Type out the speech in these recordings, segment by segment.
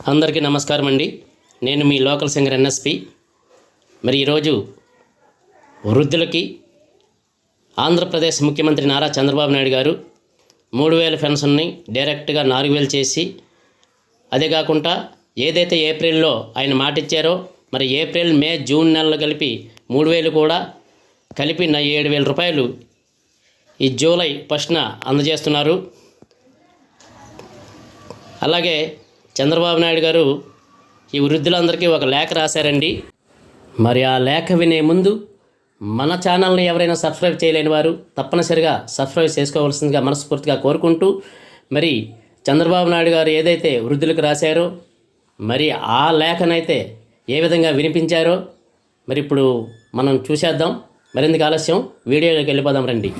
అందరికీ నమస్కారం అండి. నేను మీ లోకల్ సింగర్ ఎన్ఎస్పి. మరి ఈరోజు వృద్ధులకి ఆంధ్రప్రదేశ్ ముఖ్యమంత్రి నారా చంద్రబాబు నాయుడు గారు 3000 పెన్షన్ని డైరెక్ట్గా 4000 చేసి, అదే కాకుండా ఏదైతే ఏప్రిల్లో ఆయన మాట ఇచ్చారో మరి ఏప్రిల్, మే, జూన్ నెలలు కలిపి 3000 కూడా కలిపి 7000 రూపాయలు ఈ జూలై 1న అందజేస్తున్నారు. అలాగే చంద్రబాబు నాయుడు గారు ఈ వృద్ధులందరికీ ఒక లేఖ రాశారండి. మరి ఆ లేఖ వినే ముందు మన ఛానల్ని ఎవరైనా సబ్స్క్రైబ్ చేయలేని వారు తప్పనిసరిగా సబ్స్క్రైబ్ చేసుకోవాల్సిందిగా మనస్ఫూర్తిగా కోరుకుంటూ, మరి చంద్రబాబు నాయుడు గారు ఏదైతే వృద్ధులకు రాశారో మరి ఆ లేఖనైతే ఏ విధంగా వినిపించారో మరి ఇప్పుడు మనం చూసేద్దాం. మరింత ఆలస్యం వీడియోలోకి వెళ్ళిపోదాం రండి.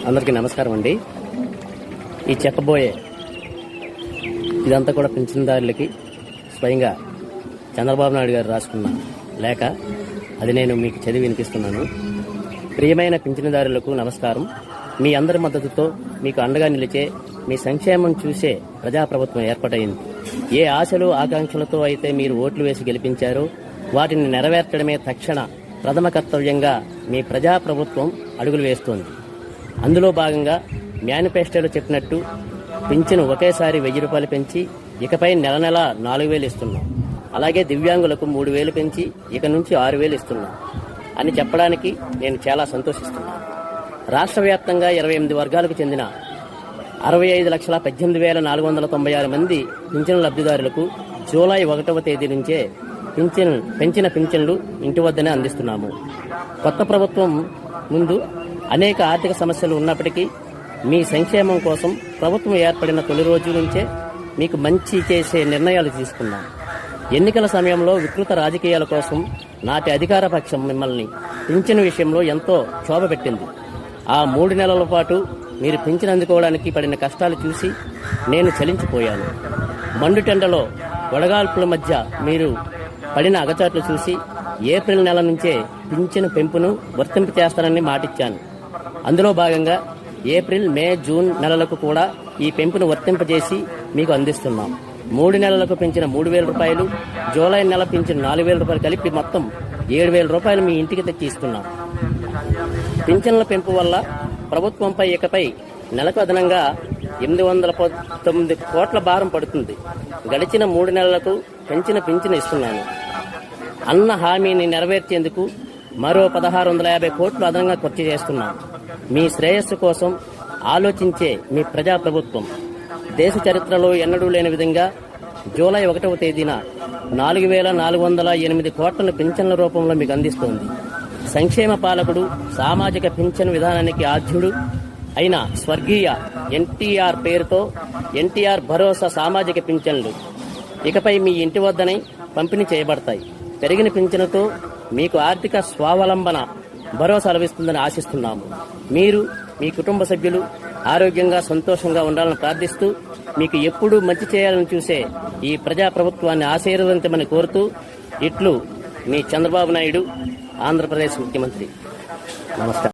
అందరికీ నమస్కారం అండి. ఈ చెప్పబోయే ఇదంతా కూడా పింఛన్దారులకి స్వయంగా చంద్రబాబు నాయుడు గారు రాసుకున్న లేఖ. అది నేను మీకు చదివి వినిపిస్తున్నాను. ప్రియమైన పింఛన్దారులకు నమస్కారం. మీ అందరి మద్దతుతో మీకు అండగా నిలిచే, మీ సంక్షేమం చూసే ప్రజాప్రభుత్వం ఏర్పాటైంది. ఏ ఆశలు ఆకాంక్షలతో అయితే మీరు ఓట్లు వేసి గెలిపించారో వాటిని నెరవేర్చడమే తక్షణ ప్రథమ కర్తవ్యంగా మీ ప్రజాప్రభుత్వం అడుగులు వేస్తోంది. అందులో భాగంగా మేనిఫెస్టోలో చెప్పినట్టు పింఛను ఒకేసారి 1000 రూపాయలు పెంచి ఇకపై నెల నెల 4000 ఇస్తున్నాం. అలాగే దివ్యాంగులకు 3000 పెంచి ఇక నుంచి 6000 ఇస్తున్నాం అని చెప్పడానికి నేను చాలా సంతోషిస్తున్నాను. రాష్ట్ర వ్యాప్తంగా 28 వర్గాలకు చెందిన 65,18,496 మంది పింఛను లబ్ధిదారులకు జూలై 1వ తేదీ నుంచే పెంచిన పింఛన్లు ఇంటి వద్దనే అందిస్తున్నాము. కొత్త ప్రభుత్వం ముందు అనేక ఆర్థిక సమస్యలు ఉన్నప్పటికీ మీ సంక్షేమం కోసం ప్రభుత్వం ఏర్పడిన తొలి రోజు నుంచే మీకు మంచి చేసే నిర్ణయాలు తీసుకున్నాం. ఎన్నికల సమయంలో వికృత రాజకీయాల కోసం నాటి అధికార పక్షం మిమ్మల్ని పింఛను విషయంలో ఎంతో క్షోభ పెట్టింది. ఆ 3 నెలల పాటు మీరు పింఛను అందుకోవడానికి పడిన కష్టాలు చూసి నేను చలించిపోయాను. మండుటెండలో వడగాల్పుల మధ్య మీరు పడిన అగచాట్లు చూసి ఏప్రిల్ నెల నుంచే పింఛను పెంపును వర్తింపు చేస్తానని మాటిచ్చాను. అందులో భాగంగా ఏప్రిల్, మే, జూన్ నెలలకు కూడా ఈ పెంపును వర్తింపజేసి మీకు అందిస్తున్నాం. 3 నెలలకు పెంచిన 3000 రూపాయలు, జూలై నెల పెంచిన 4000 రూపాయలు కలిపి మొత్తం 7000 రూపాయలు మీ ఇంటికి తెచ్చి ఇస్తున్నాం. పింఛన్ల పెంపు వల్ల ప్రభుత్వంపై ఇకపై నెలకు అదనంగా 819 కోట్ల భారం పడుతుంది. గడిచిన 3 నెలలకు పెంచిన పింఛను ఇస్తున్నాను. అన్న హామీని నెరవేర్చేందుకు మరో 1650 కోట్లు అదనంగా ఖర్చు చేస్తున్నాం. మీ శ్రేయస్సు కోసం ఆలోచించే మీ ప్రజాప్రభుత్వం దేశ చరిత్రలో ఎన్నడూ లేని విధంగా జూలై 1వ తేదీన 4408 కోట్లను పింఛన్ల రూపంలో మీకు అందిస్తోంది. సంక్షేమ పాలకుడు, సామాజిక పింఛన్ విధానానికి ఆద్యుడు అయిన స్వర్గీయ ఎన్టీఆర్ పేరుతో ఎన్టీఆర్ భరోసా సామాజిక పింఛన్లు ఇకపై మీ ఇంటి వద్దనే పంపిణీ చేయబడతాయి. పెరిగిన పింఛనుతో మీకు ఆర్థిక స్వావలంబన భరోసా లభిస్తుందని ఆశిస్తున్నాము. మీరు, మీ కుటుంబ సభ్యులు ఆరోగ్యంగా, సంతోషంగా ఉండాలని ప్రార్థిస్తూ, మీకు ఎప్పుడూ మంచి చేయాలని చూసే ఈ ప్రజాప్రభుత్వాన్ని ఆశీర్వదించమని కోరుతూ, ఇట్లు మీ చంద్రబాబు నాయుడు, ఆంధ్రప్రదేశ్ ముఖ్యమంత్రి. నమస్కారం.